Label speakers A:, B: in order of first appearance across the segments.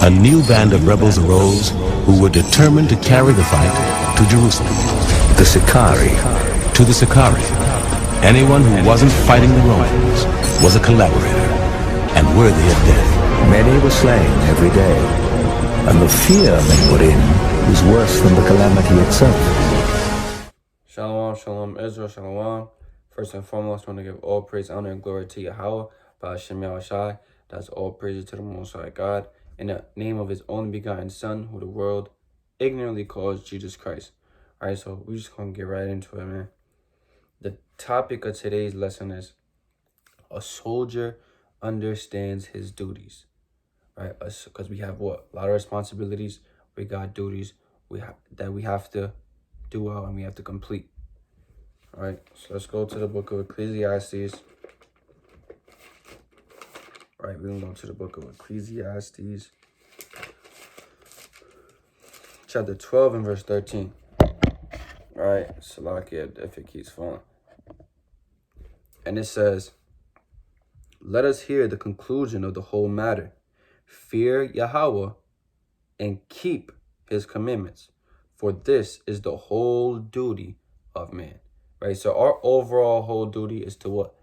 A: a new band of rebels arose who were determined to carry the fight to Jerusalem.
B: The Sicarii.
A: To the Sicarii, anyone who wasn't fighting the Romans was a collaborator and worthy of death.
B: Many were slain every day, and the fear men put in was worse than the calamity itself.
C: Shalom, shalom, Israel, shalom. First and foremost, I want to give all praise, honor, and glory to Yahweh, by Hashem Yahushai. That's all praises to the Most High God, in the name of His only begotten Son, who the world ignorantly calls Jesus Christ. All right, so we're just going to get right into it, man. The topic of today's lesson is a soldier understands his duties, right? Because we have what? A lot of responsibilities. We got duties that we have to do well and we have to complete. All right, so let's go to the book of Ecclesiastes. All right, we're going to go to the book of Ecclesiastes, chapter 12 and verse 13. All right, Salakia, if it keeps falling. And it says, "Let us hear the conclusion of the whole matter. Fear Yahweh and keep His commandments, for this is the whole duty of man." Right, so our overall whole duty is to what?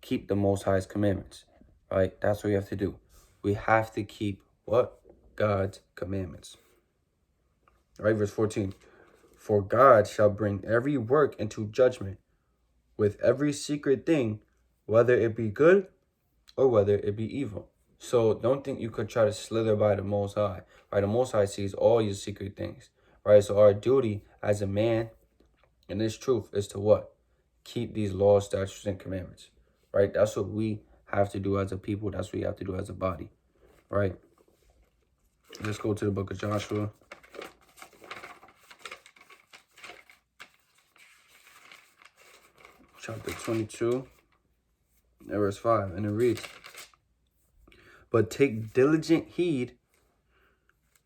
C: Keep the Most High's commandments. Right, that's what we have to do. We have to keep what? God's commandments. All right, verse 14. "For God shall bring every work into judgment with every secret thing, whether it be good or whether it be evil." So don't think you could try to slither by the Most High. Right, the Most High sees all your secret things. Right, so our duty as a man in this truth is to what? Keep these laws, statutes, and commandments. Right, that's what we have to do as a people. That's what we have to do as a body. Right, let's go to the book of Joshua. Chapter 22, verse 5, and it reads, "But take diligent heed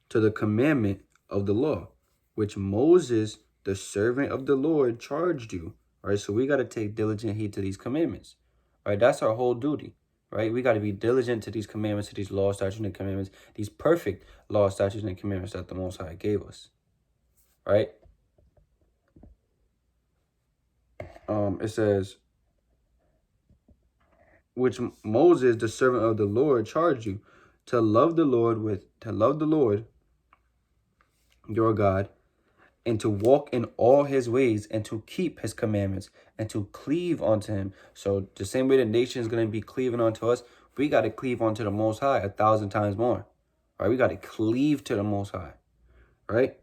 C: to the commandment of the law, which Moses, the servant of the Lord, charged you." All right, so we got to take diligent heed to these commandments. All right, that's our whole duty. Right, we got to be diligent to these commandments, to these laws, statutes, and commandments, these perfect laws, statutes, and commandments that the Most High gave us. Right. It says, "Which Moses, the servant of the Lord, charged you to love the Lord your God, and to walk in all His ways, and to keep His commandments, and to cleave unto Him." So the same way the nation is going to be cleaving unto us, we got to cleave unto the Most High 1,000 times more. Right, we got to cleave to the Most High. Right,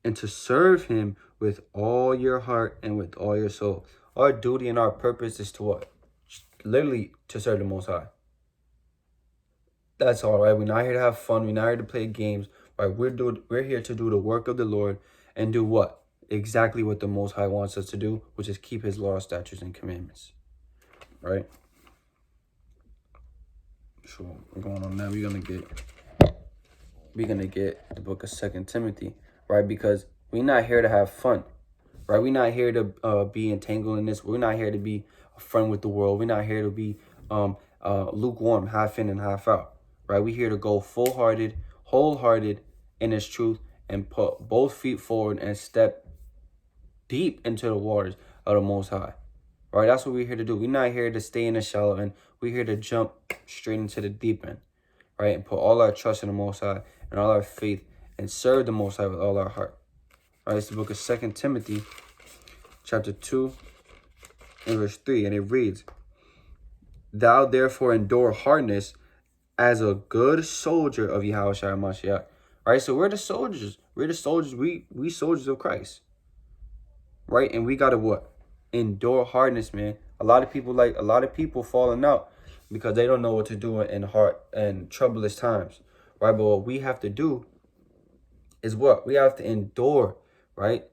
C: and to serve Him with all your heart and with all your soul. Our duty and our purpose is to what? Literally to serve the Most High. That's all, right? We're not here to have fun. We're not here to play games. Right? We're here to do the work of the Lord and do what? Exactly what the Most High wants us to do, which is keep His laws, statutes, and commandments. Right? So we're going on now. We're gonna get the book of 2 Timothy, right? Because we're not here to have fun. Right, we're not here to be entangled in this. We're not here to be a friend with the world. We're not here to be lukewarm, half in and half out. Right, we're here to go full-hearted, wholehearted in this truth and put both feet forward and step deep into the waters of the Most High. Right, that's what we're here to do. We're not here to stay in the shallow end. We're here to jump straight into the deep end. Right, and put all our trust in the Most High and all our faith and serve the Most High with all our heart. All right, it's the book of 2 Timothy, chapter 2, and verse 3, and it reads, "Thou therefore endure hardness as a good soldier of Yahushua Mashiach." All right, so we're the soldiers. We're the soldiers. We soldiers of Christ. Right, and we gotta what? Endure hardness, man. A lot of people falling out because they don't know what to do in hard and troublous times. Right, but what we have to do is what? We have to endure. Right?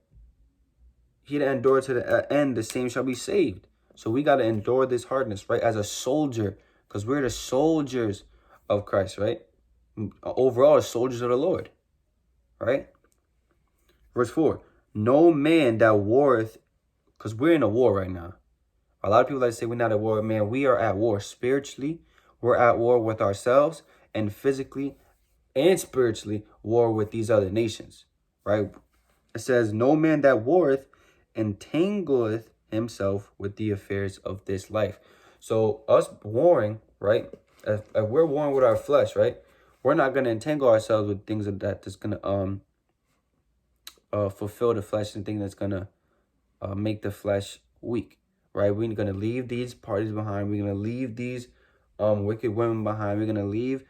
C: He that endure to the end, the same shall be saved. So we got to endure this hardness, right? As a soldier, because we're the soldiers of Christ, right? Overall, soldiers of the Lord, right? Verse 4, "No man that warreth," because we're in a war right now. A lot of people like to say we're not at war. Man, we are at war spiritually. We're at war with ourselves and physically and spiritually war with these other nations, right? It says, no man that warreth entangleth himself with the affairs of this life. So us warring, right? If we're warring with our flesh, right? We're not going to entangle ourselves with things that's going to fulfill the flesh and things that's going to make the flesh weak, right? We're going to leave these parties behind. We're going to leave these wicked women behind. We're going to leave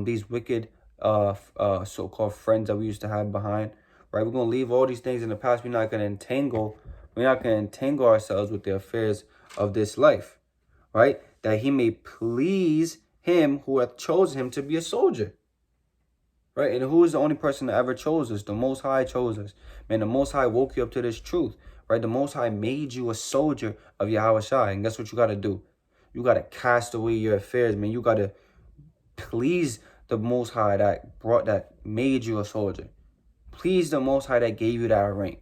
C: these wicked so-called friends that we used to have behind, right? We're going to leave all these things in the past. We're not going to entangle ourselves with the affairs of this life, right? That he may please him who hath chosen him to be a soldier. Right? And who is the only person that ever chose us? The Most High chose us. Man, the Most High woke you up to this truth. Right? The Most High made you a soldier of Yahweh Shai. And guess what you got to do? You got to cast away your affairs, man. You got to please the Most High that made you a soldier. Please the Most High that gave you that rank.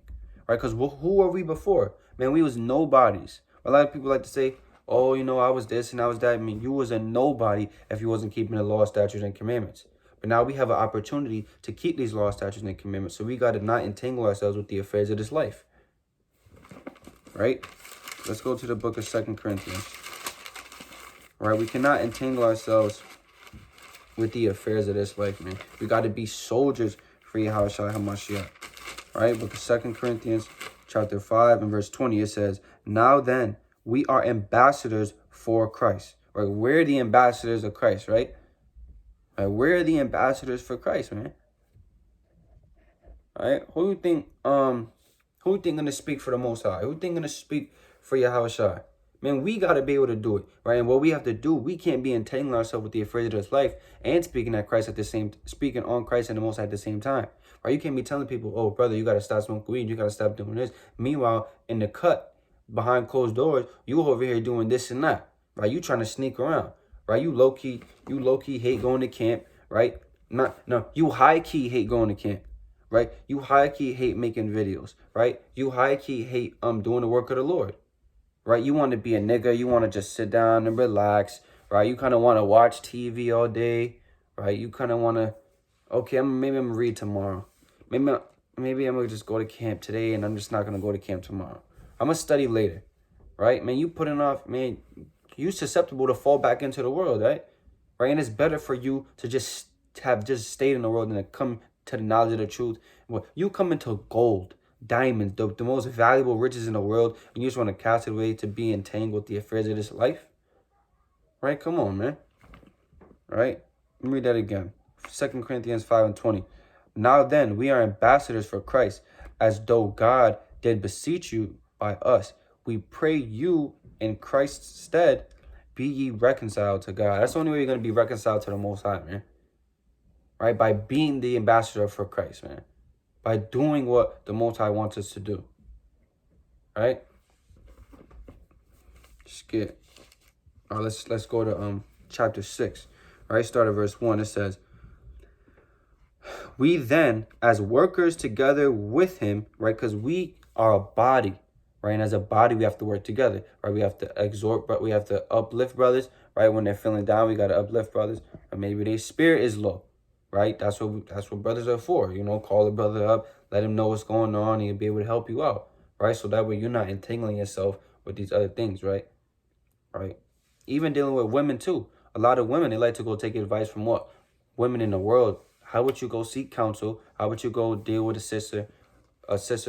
C: Right? Because who were we before? Man, we was nobodies. A lot of people like to say, oh, you know, I was this and I was that. I mean, you was a nobody if you wasn't keeping the law, statutes, and commandments. But now we have an opportunity to keep these laws, statutes, and commandments. So we got to not entangle ourselves with the affairs of this life. Right? Let's go to the book of 2 Corinthians. Right? We cannot entangle ourselves with the affairs of this life, man. We got to be soldiers for Yahweh Shai HaMashiach. Right? Book of 2 Corinthians, chapter 5 and verse 20, it says, now then, we are ambassadors for Christ. Right? We're the ambassadors of Christ, right? We're the ambassadors for Christ, man. All right, who you think gonna speak for the Most High? Who you think gonna speak for Yahweh Shai? Man, we gotta be able to do it, right? And what we have to do, we can't be entangling ourselves with the affairs of this life and speaking on Christ and the Most High at the same time, right? You can't be telling people, oh brother, you gotta stop smoking weed, you gotta stop doing this. Meanwhile, in the cut behind closed doors, you over here doing this and that, right? You trying to sneak around. Right, you low key hate going to camp, right? You high key hate going to camp, right? You high key hate making videos, right? You high key hate doing the work of the Lord, right? You want to be a nigga, you want to just sit down and relax, right? You kind of want to watch TV all day, right? You kind of want to, okay, maybe I'm gonna read tomorrow, maybe I'm gonna just go to camp today, and I'm just not gonna go to camp tomorrow. I'm gonna study later, right? Man, you putting off, man. You're susceptible to fall back into the world, right? Right, and it's better for you to just stayed in the world than to come to the knowledge of the truth. Well, you come into gold, diamonds, the most valuable riches in the world, and you just want to cast it away to be entangled with the affairs of this life. Right? Come on, man. Right? Let me read that again. 2 Corinthians 5 and 20. Now then, we are ambassadors for Christ, as though God did beseech you by us. We pray you in Christ's stead, be ye reconciled to God. That's the only way you're going to be reconciled to the Most High, man. Right? By being the ambassador for Christ, man. By doing what the Most High wants us to do. Right? All right, let's go to chapter 6. Right? Start at verse 1. It says, we then, as workers together with him, right? Because we are a body. Right, and as a body, we have to work together. Right, we have to exhort, but we have to uplift brothers. Right, when they're feeling down, we gotta uplift brothers. Or maybe their spirit is low. Right, that's what brothers are for. You know, call the brother up, let him know what's going on, and he'll be able to help you out. Right, so that way you're not entangling yourself with these other things. Right, even dealing with women too. A lot of women, they like to go take advice from what women in the world. How would you go seek counsel? How would you go deal with a sister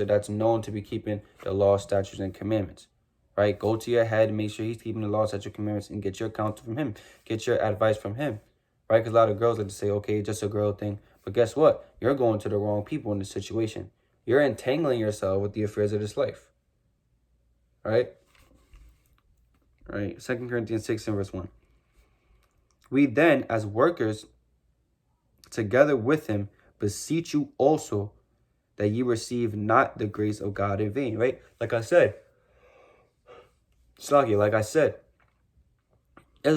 C: that's known to be keeping the law, statutes, and commandments, right? Go to your head and make sure he's keeping the law, statutes, and commandments, and get your counsel from him. Get your advice from him, right? Because a lot of girls like to say, okay, it's just a girl thing. But guess what? You're going to the wrong people in this situation. You're entangling yourself with the affairs of this life, right? Right. 2 Corinthians 6 and verse 1. We then, as workers together with him, beseech you also that ye receive not the grace of God in vain, right? Like I said, it's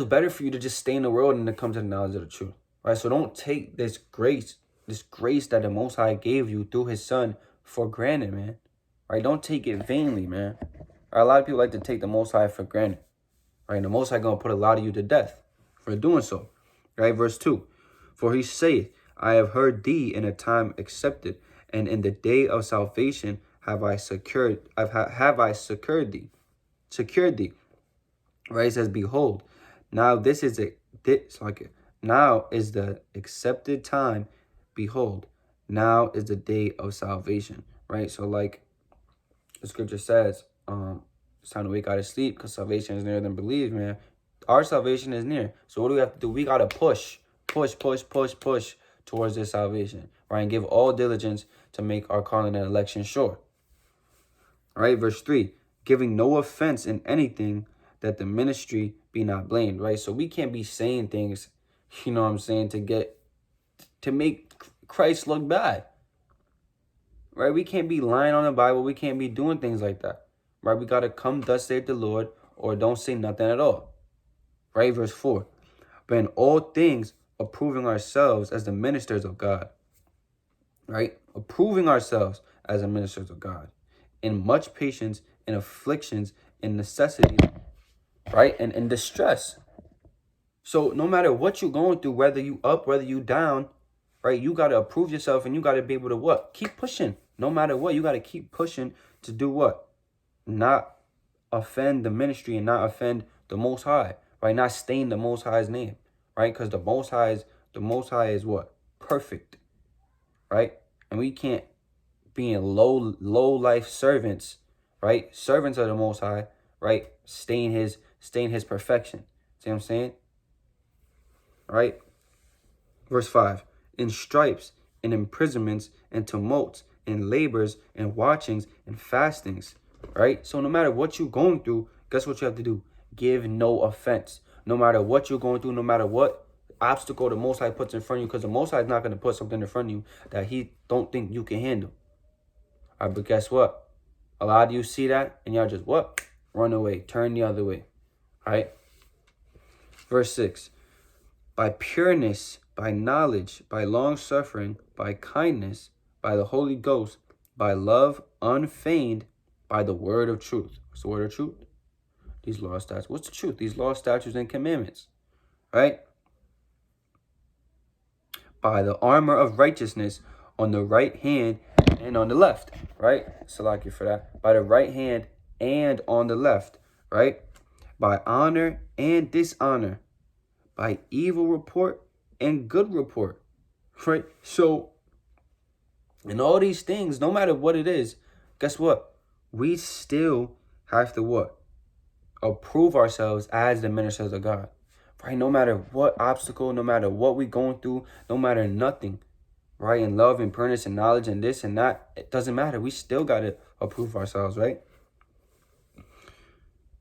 C: better for you to just stay in the world and to come to the knowledge of the truth, right? So don't take this grace that the Most High gave you through his son for granted, man, right? Don't take it vainly, man. Right? A lot of people like to take the Most High for granted, right? And the Most High going to put a lot of you to death for doing so, right? Verse 2, for he saith, I have heard thee in a time accepted, and in the day of salvation have I secured thee. Right? It says, behold, now now is the accepted time. Behold, now is the day of salvation. Right? So like the scripture says, it's time to wake out of sleep because salvation is nearer than believe, man. Our salvation is near. So what do we have to do? We got to push towards this salvation, right? And give all diligence to make our calling and election sure. All right, verse 3, giving no offense in anything, that the ministry be not blamed, right? So we can't be saying things, you know what I'm saying, to make Christ look bad, right? We can't be lying on the Bible. We can't be doing things like that, right? We got to come, thus saith the Lord, or don't say nothing at all, right? Verse 4, but in all things approving ourselves as the ministers of God, right? Approving ourselves as the ministers of God, in much patience, in afflictions, in necessity, right? And in distress. So no matter what you're going through, whether you up, whether you down, right? You got to approve yourself, and you got to be able to what? Keep pushing. No matter what, you got to keep pushing to do what? Not offend the ministry and not offend the Most High, right? Not stain the Most High's name, right? Because the Most High is what? Perfect, right? And we can't be in low life servants, right? Servants of the Most High, right? Stain his perfection. See what I'm saying? Right? Verse 5, in stripes, in imprisonments, and tumults, in labors, and watchings, and fastings, right? So no matter what you're going through, guess what you have to do? Give no offense. No matter what you're going through, no matter what obstacle the Most High puts in front of you, because the Most High is not going to put something in front of you that he don't think you can handle. All right, but guess what? A lot of you see that, and y'all just what? Run away. Turn the other way. All right? Verse 6, by pureness, by knowledge, by long-suffering, by kindness, by the Holy Ghost, by love unfeigned, by the word of truth. What's the word of truth? These law statutes. What's the truth? These law statutes and commandments. Right? By the armor of righteousness on the right hand and on the left. Right? Salaki for that. By the right hand and on the left. Right? By honor and dishonor. By evil report and good report. Right? So, in all these things, no matter what it is, guess what? We still have to what? Approve ourselves as the ministers of God. Right? No matter what obstacle, no matter what we're going through, no matter nothing, right? In love and pureness and knowledge and this and that, it doesn't matter. We still got to approve ourselves, right?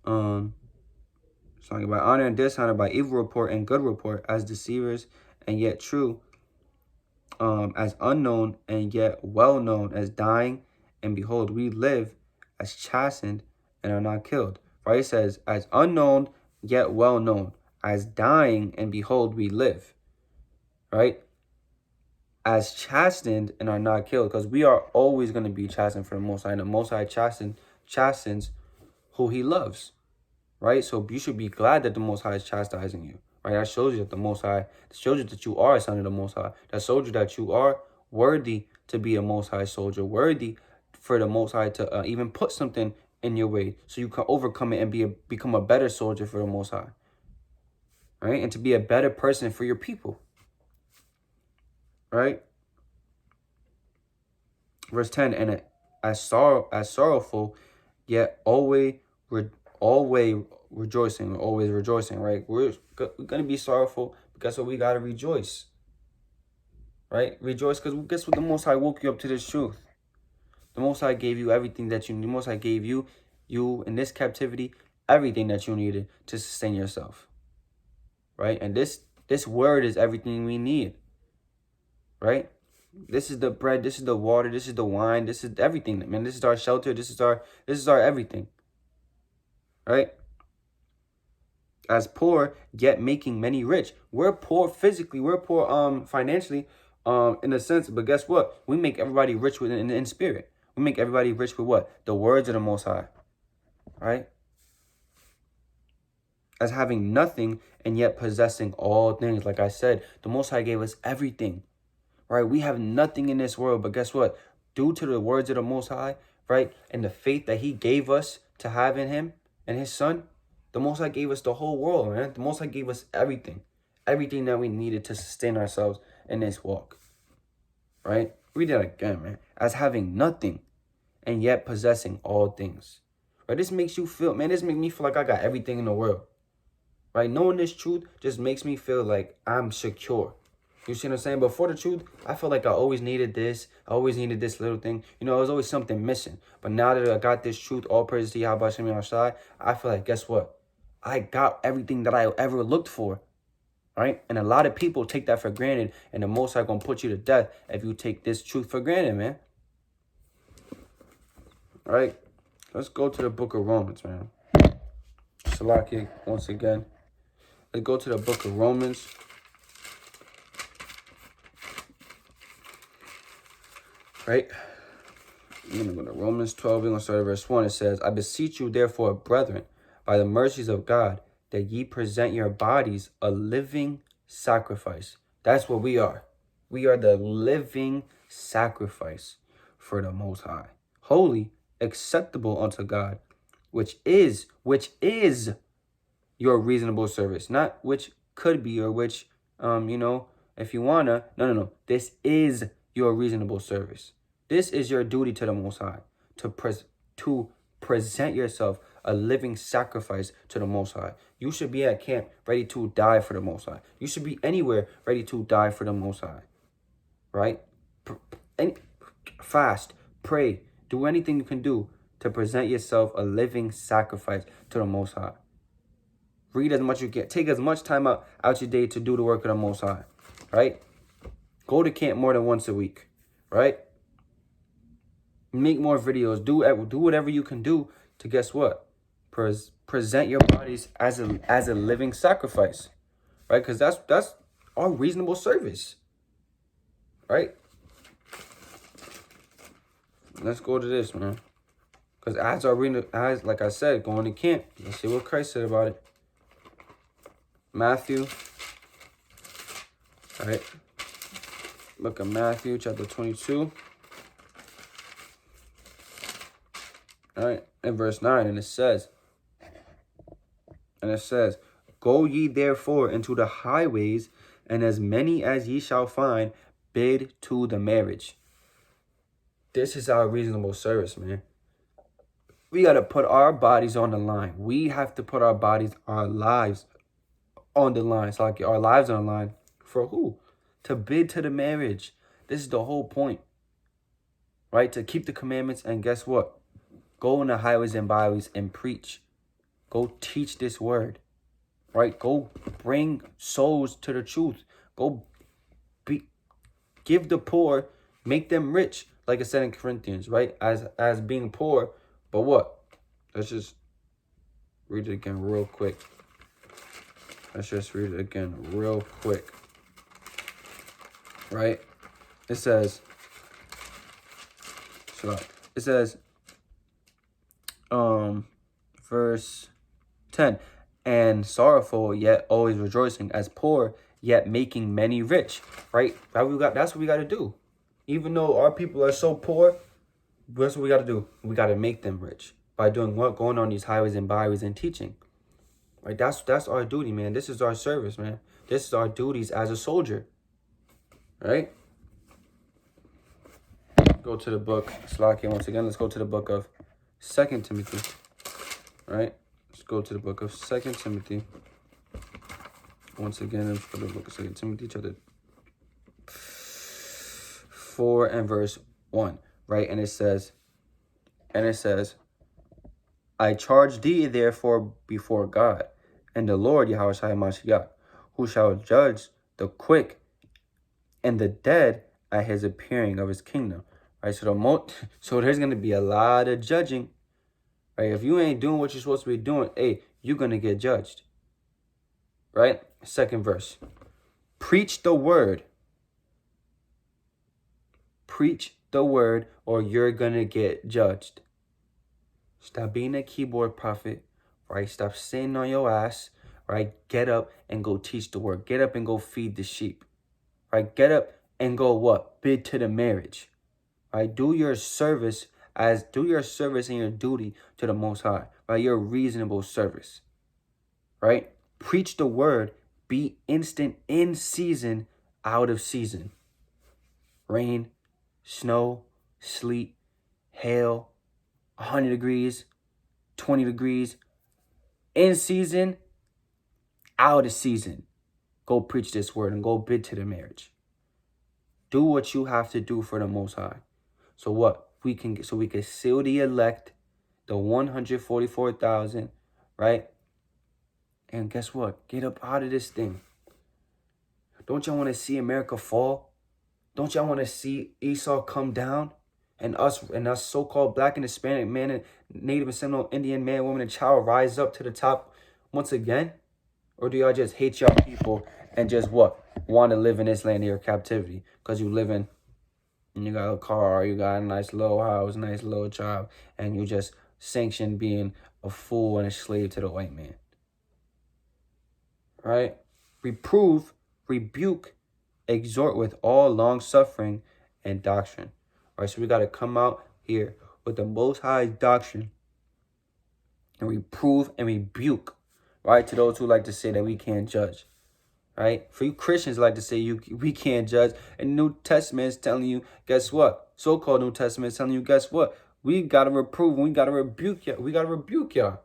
C: Talking about honor and dishonor, by evil report and good report, as deceivers and yet true, as unknown and yet well known, as dying, and behold, we live, as chastened and are not killed. Right? It says, as unknown yet well known, as dying, and behold, we live. Right? As chastened and are not killed, because we are always going to be chastened for the Most High, and the Most High chastens who he loves. Right? So you should be glad that the Most High is chastising you. Right? That shows you that the Most High, that shows you that you are a son of the Most High. That shows you that you are worthy to be a Most High soldier, worthy for the Most High to even put something in your way so you can overcome it and become a better soldier for the Most High. Right? And to be a better person for your people. Right? Verse 10, and as sorrowful, yet always rejoicing, right? We're going to be sorrowful, but guess what? We got to rejoice, right? Rejoice, because guess what? The Most High woke you up to this truth. The Most High gave you everything that you need. The Most High gave you in this captivity, everything that you needed to sustain yourself, right? And this word is everything we need, right? This is the bread, this is the water, this is the wine, this is everything, man. This is our shelter, this is our everything. Right? As poor, yet making many rich. We're poor physically, we're poor financially, in a sense, but guess what? We make everybody rich in spirit. We make everybody rich with what? The words of the Most High. Right? As having nothing and yet possessing all things. Like I said, the Most High gave us everything. right? We have nothing in this world, but guess what? Due to the words of the Most High, right, and the faith that he gave us to have in him and his son, the Most High gave us the whole world, man. The Most High gave us everything. Everything that we needed to sustain ourselves in this walk, right? Read that again, man. As having nothing and yet possessing all things. Right? This makes you feel, man, this makes me feel like I got everything in the world. Right? Knowing this truth just makes me feel like I'm secure. You see what I'm saying? But for the truth, I feel like I always needed this. I always needed this little thing. You know, there's always something missing. But now that I got this truth, all praise to Yahweh Shem outside, I feel like, guess what? I got everything that I ever looked for. Right? And a lot of people take that for granted. And the Most High gonna put you to death if you take this truth for granted, man. Right? Let's go to the book of Romans, man. Salaki, once again. Let's go to the book of Romans. Right? We're going to go to Romans 12. We're going to start at verse 1. It says, I beseech you, therefore, brethren, by the mercies of God, that ye present your bodies a living sacrifice. That's what we are. We are the living sacrifice for the Most High. Holy, acceptable unto God, which is your reasonable service. Not which could be or which, you know, if you wanna. No. This is your reasonable service. This is your duty to the Most High, to present yourself a living sacrifice to the Most High. You should be at camp ready to die for the Most High. You should be anywhere ready to die for the Most High. Right? Fast, pray, do anything you can do to present yourself a living sacrifice to the Most High. Read as much as you can. Take as much time out your day to do the work of the Most High. Right? Go to camp more than once a week. Right? Make more videos. Do whatever you can do to, guess what? Present your bodies as a living sacrifice. Right? Because that's our reasonable service. Right? Let's go to this, man. Because as like I said, going to camp. Let's see what Christ said about it. Matthew. All right. Look at Matthew chapter 22. All right. In verse 9. And it says, Go ye therefore into the highways, and as many as ye shall find, bid to the marriage. This is our reasonable service, man. We got to put our bodies on the line. We have to put our lives on the line. It's like our lives on the line. For who? To bid to the marriage. This is the whole point. Right? To keep the commandments. And guess what? Go in the highways and byways and preach. Go teach this word. Right? Go bring souls to the truth. Go give the poor. Make them rich. Like I said in Corinthians. Right? As being poor. But what? Let's just read it again real quick. Right? It says, verse 10, and sorrowful, yet always rejoicing, as poor, yet making many rich. Right? That's what we got to do. Even though our people are so poor, that's what we got to do. We got to make them rich. By doing what? Going on these highways and byways and teaching. Right? That's our duty, man. This is our service, man. This is our duties as a soldier. Right? Go to the book. Slaki, once again, let's go to the book of 2 Timothy. Right? Let's go to the book of 2 Timothy. Once again, let's go to the book of 2 Timothy, chapter 4 and verse 1. Right? And it says, I charge thee therefore before God and the Lord Yahweh Mashiach, who shall judge the quick and the dead at his appearing of his kingdom. Right? So there's gonna be a lot of judging. Right? If you ain't doing what you're supposed to be doing, hey, you're gonna get judged. Right? Second verse. Preach the word. Preach the word, or you're gonna get judged. Stop being a keyboard prophet, right? Stop sitting on your ass, right? Get up and go teach the word. Get up and go feed the sheep, right? Get up and go what? Bid to the marriage. Right? Do your service and your duty to the Most High. Right? Your reasonable service. Right? Preach the word. Be instant in season, out of season. Rain, snow, sleet, hail, 100 degrees, 20 degrees. In season, out of season. Go preach this word and go bid to the marriage. Do what you have to do for the Most High. So what? We can seal the elect, the 144,000, right? And guess what? Get up out of this thing. Don't y'all want to see America fall? Don't y'all want to see Esau come down? And us so-called black and Hispanic man and Native and Seminole Indian man, woman, and child rise up to the top once again? Or do y'all just hate y'all people and just what? Want to live in this land of your captivity? Because you live in, and you got a car, you got a nice little house, nice little job, and you just sanction being a fool and a slave to the white man. Right? Reprove, rebuke, exhort with all long suffering and doctrine. All right, so we got to come out here with the Most High's doctrine and reprove and rebuke, right? To those who like to say that we can't judge, right? For you Christians like to say we can't judge, and the New Testament is telling you, guess what? So-called New Testament is telling you, guess what? We got to reprove and we got to rebuke y'all. We got to rebuke y'all,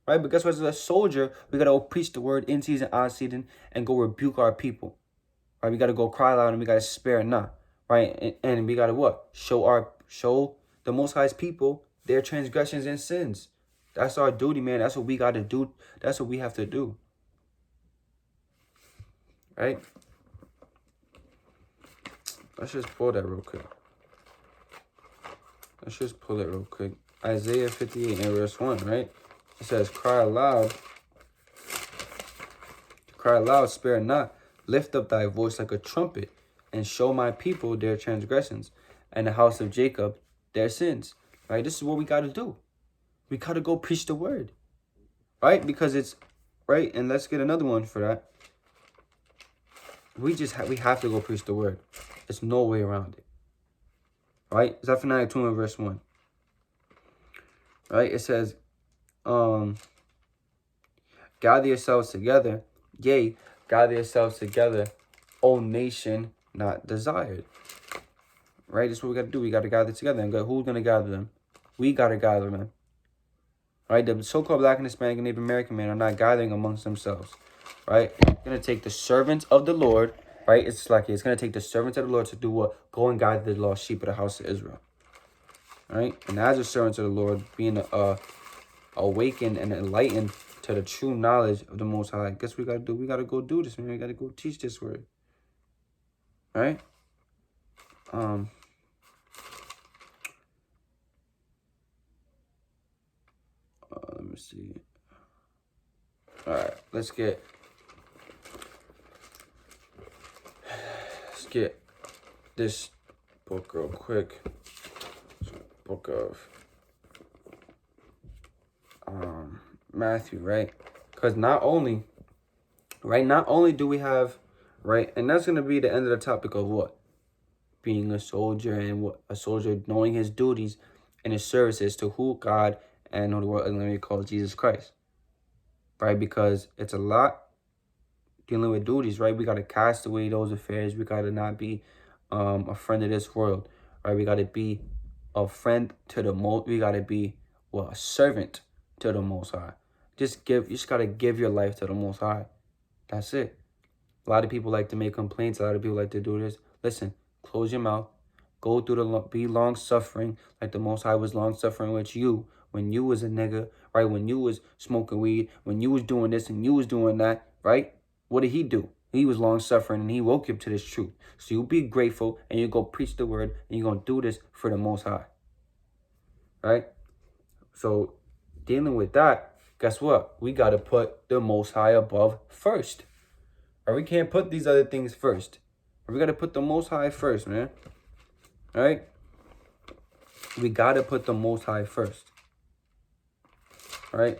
C: right? But guess what? As a soldier, we got to preach the word in season, out of season, and go rebuke our people, right? We got to go cry loud and we got to spare not, right? And we got to what? Show the Most High's people their transgressions and sins. That's our duty, man. That's what we got to do. That's what we have to do. Right? Let's just pull that real quick. Let's just pull it real quick. Isaiah 58 and verse 1, right? It says, cry aloud, spare not. Lift up thy voice like a trumpet, and show my people their transgressions, and the house of Jacob their sins. Right? This is what we got to do. We got to go preach the word. Right? Because it's, right? And let's get another one for that. We have to go preach the word. There's no way around it. Right? Zephaniah 2 and verse 1. Right? It says, gather yourselves together. Yea, gather yourselves together, O nation not desired. Right? That's what we got to do. We got to gather together. And who's going to gather them? We got to gather them. Right? The so-called black and Hispanic and Native American men are not gathering amongst themselves. Right? It's going to take the servants of the Lord. Right? It's going to take the servants of the Lord to do what? Go and guide the lost sheep of the house of Israel. Right? And as the servants of the Lord, being awakened and enlightened to the true knowledge of the Most High, guess what we got to do? We got to go do this, man. We got to go teach this word. Right? Let me see. All right, let's get this book real quick. Book of Matthew, right? Because not only do we have, right, and that's going to be the end of the topic of what? Being a soldier, and what a soldier knowing his duties and his services to who? God and who the world and calls Jesus Christ. Right? Because it's a lot dealing with duties, right? We got to cast away those affairs. We got to not be a friend of this world, right? We got to be a friend to the most. We got to be, well, a servant to the Most High. You just got to give your life to the Most High. That's it. A lot of people like to make complaints. A lot of people like to do this. Listen, close your mouth. Go through be long-suffering, like the Most High was long-suffering with you when you was a nigga, right? When you was smoking weed, when you was doing this and you was doing that, right? What did he do? He was long-suffering and he woke you up to this truth. So you be grateful and you go preach the word and you're going to do this for the Most High. Right? So dealing with that, guess what? We got to put the Most High above first. Or we can't put these other things first. We got to put the Most High first, man. All right? We got to put the Most High first. All right?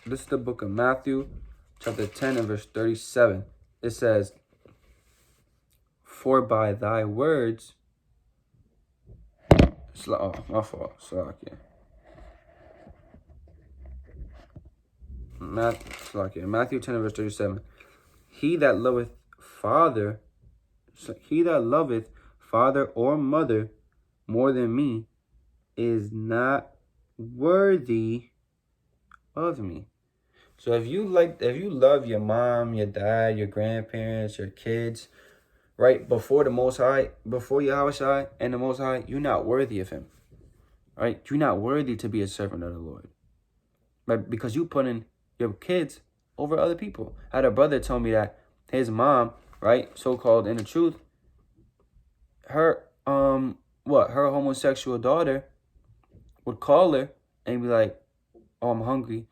C: This is the book of Matthew, chapter 10 and verse 37. It says, For by thy words, oh, my fault. Matthew 10 verse 37. He that loveth father or mother more than me is not worthy of me. So if you love your mom, your dad, your grandparents, your kids, right, before the Most High, before Yahushua and the Most High, you're not worthy of him. Right? You're not worthy to be a servant of the Lord. Right? Because you put in your kids over other people. I had a brother tell me that his mom, right, so-called in the truth, her homosexual daughter would call her and be like, oh, I'm hungry.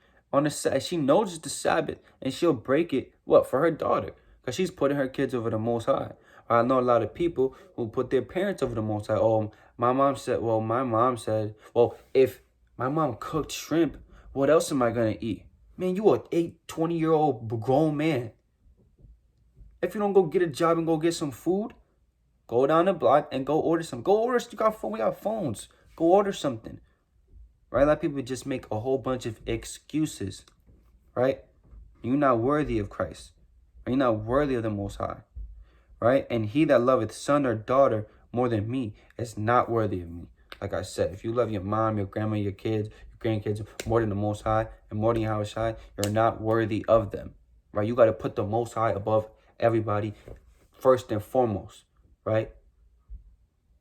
C: She knows it's the Sabbath and she'll break it, for her daughter, because she's putting her kids over the Most High. I know a lot of people who put their parents over the Most High. Oh, my mom said, if my mom cooked shrimp, what else am I going to eat? Man, you a 20-year-old grown man. If you don't go get a job and go get some food, go down the block and go order some. We got phones. Go order something. Right? A lot of people just make a whole bunch of excuses. Right? You're not worthy of Christ. You're not worthy of the Most High. Right? And he that loveth son or daughter more than me is not worthy of me. Like I said, if you love your mom, your grandma, your kids, your grandkids more than the Most High and more than Yahushua, you're not worthy of them. Right? You got to put the Most High above everybody first and foremost. Right?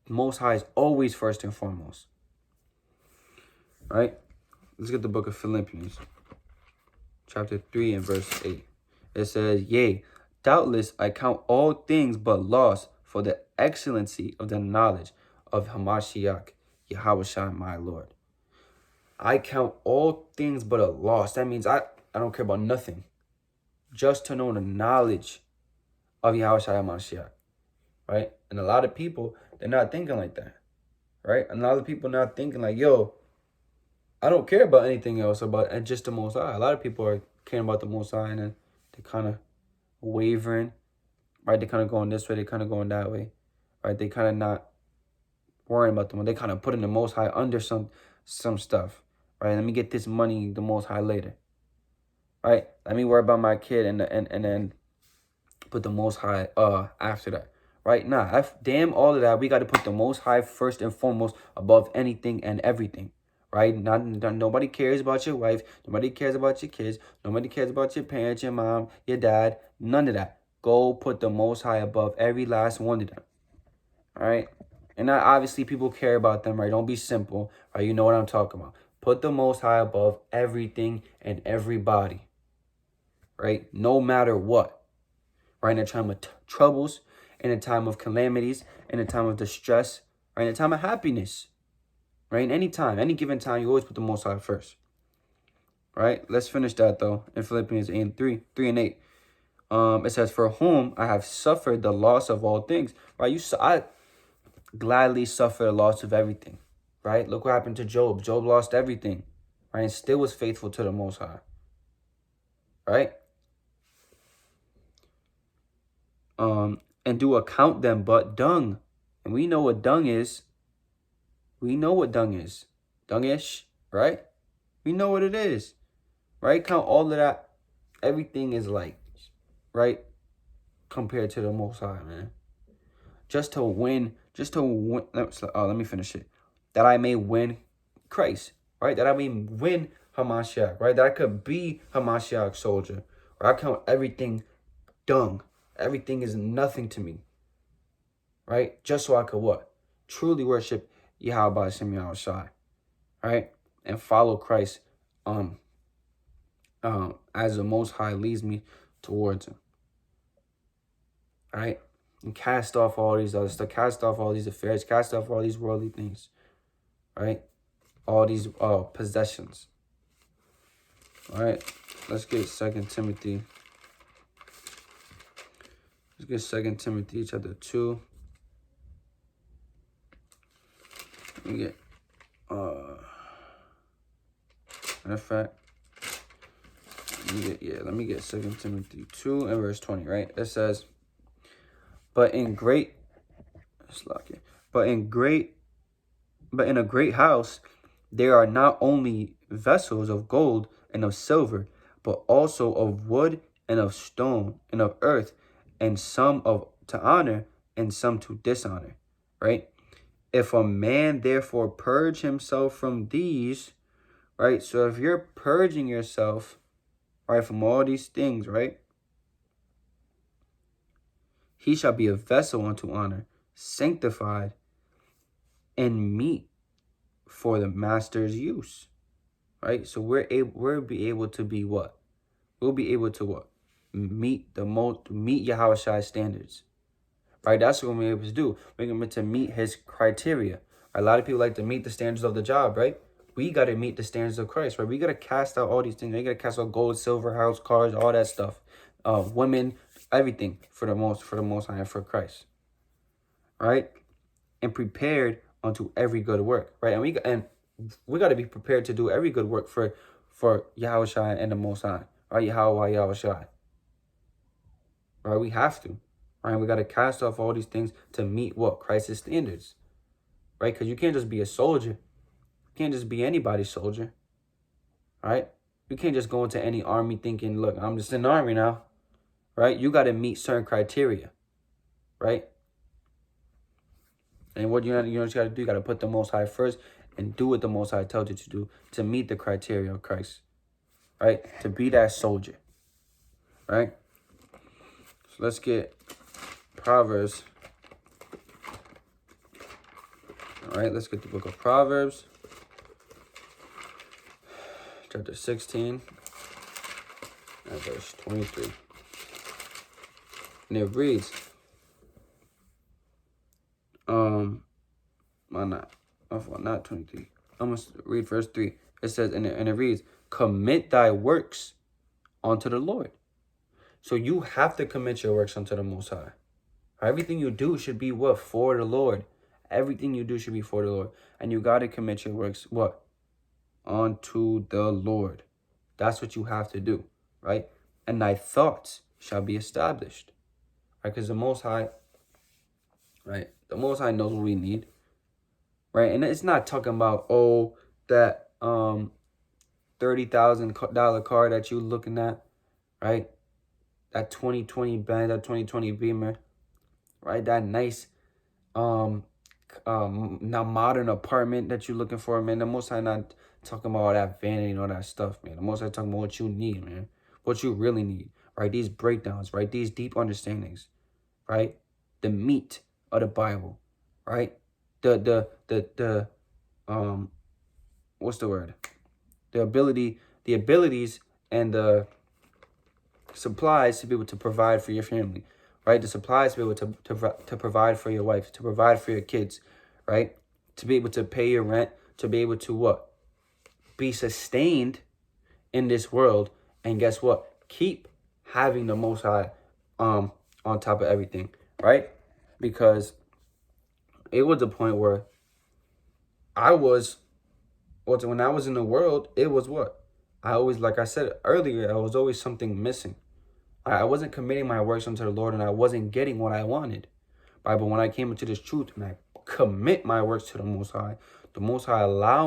C: The Most High is always first and foremost. Right? Let's get the book of Philippians, chapter 3 and verse 8. It says, yea, doubtless I count all things but loss for the excellency of the knowledge of Hamashiach, Yahushua, my Lord. I count all things but a loss. That means I don't care about nothing. Just to know the knowledge of Yahushua Hamashiach. Right? And a lot of people, they're not thinking like that. Right? And a lot of people not thinking like, yo, I don't care about anything else about just the Most High. A lot of people are caring about the Most High and then they're kind of wavering. Right? They're kind of going this way. They're kind of going that way. Right? They kind of not worrying about them. They kind of putting the Most High under some stuff. Right? Let me get this money, the Most High, later. Right? Let me worry about my kid and then put the Most High after that. Right? Nah, damn all of that. We got to put the Most High first and foremost above anything and everything. Right? Nobody cares about your wife. Nobody cares about your kids. Nobody cares about your parents, your mom, your dad. None of that. Go put the Most High above every last one of them. All right? And obviously people care about them, right? Don't be simple. Right? You know what I'm talking about. Put the Most High above everything and everybody. Right? No matter what. Right? In a time of troubles, in a time of calamities, in a time of distress, right? In a time of happiness. Right? Any given time, you always put the Most High first. Right? Let's finish that though. In Philippians 3 and 8. It says, for whom I have suffered the loss of all things. Right? I gladly suffer the loss of everything. Right? Look what happened to Job. Job lost everything. Right? And still was faithful to the Most High. Right? And do account them but dung. And we know what dung is. Dungish, right? We know what it is. Right? Count all of that. Everything is like, right? Compared to the Most High, man. Just to win. Let me finish it. That I may win Christ, right? That I may win Hamashiach, right? That I could be Hamashiach's soldier. Right? I count everything dung. Everything is nothing to me. Right? Just so I could what? Truly worship Yahweh Hashem Yahushua. Right? And follow Christ as the Most High leads me towards him. Right? And cast off all these other stuff. Cast off all these affairs. Cast off all these worldly things. Right? All these possessions. All right? Let's get 2 Timothy. Let's get 2 Timothy chapter 2. Let me get, matter of fact, let me get 2 Timothy 2 and verse 20, right? It says, but in great But in a great house there are not only vessels of gold and of silver, but also of wood and of stone and of earth, and some of to honor and some to dishonor. Right? If a man therefore purge himself from these, right? So if you're purging yourself, right, from all these things, right, he shall be a vessel unto honor, sanctified and meet for the master's use. Right? So we'll be able to be what? We'll be able to what? Meet Yahushai's standards. Right? That's what we're able to do. We're able to meet his criteria. A lot of people like to meet the standards of the job, right? We got to meet the standards of Christ, right? We got to cast out all these things. We got to cast out gold, silver, house, cars, all that stuff. Women, everything for the most high and for Christ. Right? And prepared unto every good work, right? And we got to be prepared to do every good work for Yahushua and the Most High, right? Yahushua. Right? We have to, right? We got to cast off all these things to meet what? Christ's standards, right? Because you can't just be a soldier. You can't just be anybody's soldier, right? You can't just go into any army thinking, look, I'm just in the army now, right? You got to meet certain criteria, right? And what you know what you got to do? You got to put the Most High first and do what the Most High tells you to do to meet the criteria of Christ, right? To be that soldier, right? So let's get Proverbs. All right, let's get the book of Proverbs, chapter 16, and verse 23. And it reads, not 23. I'm going to read verse 3. It says, and it reads, commit thy works unto the Lord. So you have to commit your works unto the Most High. Everything you do should be what? For the Lord. Everything you do should be for the Lord. And you got to commit your works, what? Unto the Lord. That's what you have to do, right? And thy thoughts shall be established, right? Because the Most High, right? The Most High knows what we need, right? And it's not talking about, oh, that $30,000 car that you're looking at, right? That 2020 Benz, that 2020 Beamer, right? That nice, now modern apartment that you're looking for, man. The Most High not talking about all that vanity and all that stuff, man. The Most High talking about what you need, man. What you really need, right? These breakdowns, right? These deep understandings, right? The meat of the Bible, right? What's the word? The abilities and the supplies to be able to provide for your family, right? The supplies to be able to provide for your wife, to provide for your kids, right? To be able to pay your rent, to be able to what? Be sustained in this world, and guess what? Keep having the Most High on top of everything, right? Because it was a point where when I was in the world, it was what? I always, like I said earlier, I was always something missing. I wasn't committing my works unto the Lord, and I wasn't getting what I wanted. Right? But when I came into this truth and I commit my works to the Most High, the Most High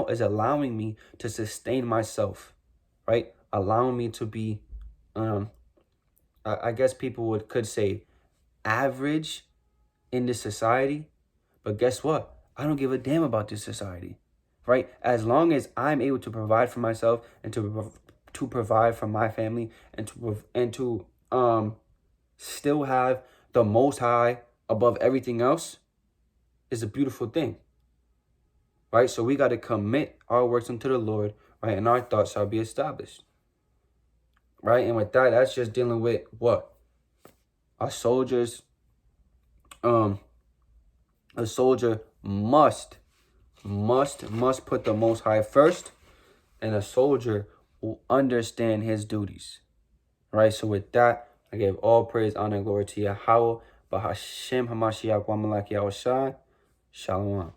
C: is allowing me to sustain myself, right? Allowing me to be, I guess people could say average in this society. But guess what? I don't give a damn about this society, right? As long as I'm able to provide for myself and to provide for my family and to still have the Most High above everything else, is a beautiful thing, right? So we got to commit our works unto the Lord, right? And our thoughts shall be established, right? And with that, that's just dealing with what? A soldier must put the Most High first, and a soldier will understand his duties, right? So with that, I give all praise, honor, and glory to Yahweh, Bahashem Hamashiach Wamalak Yahushua. Shalom.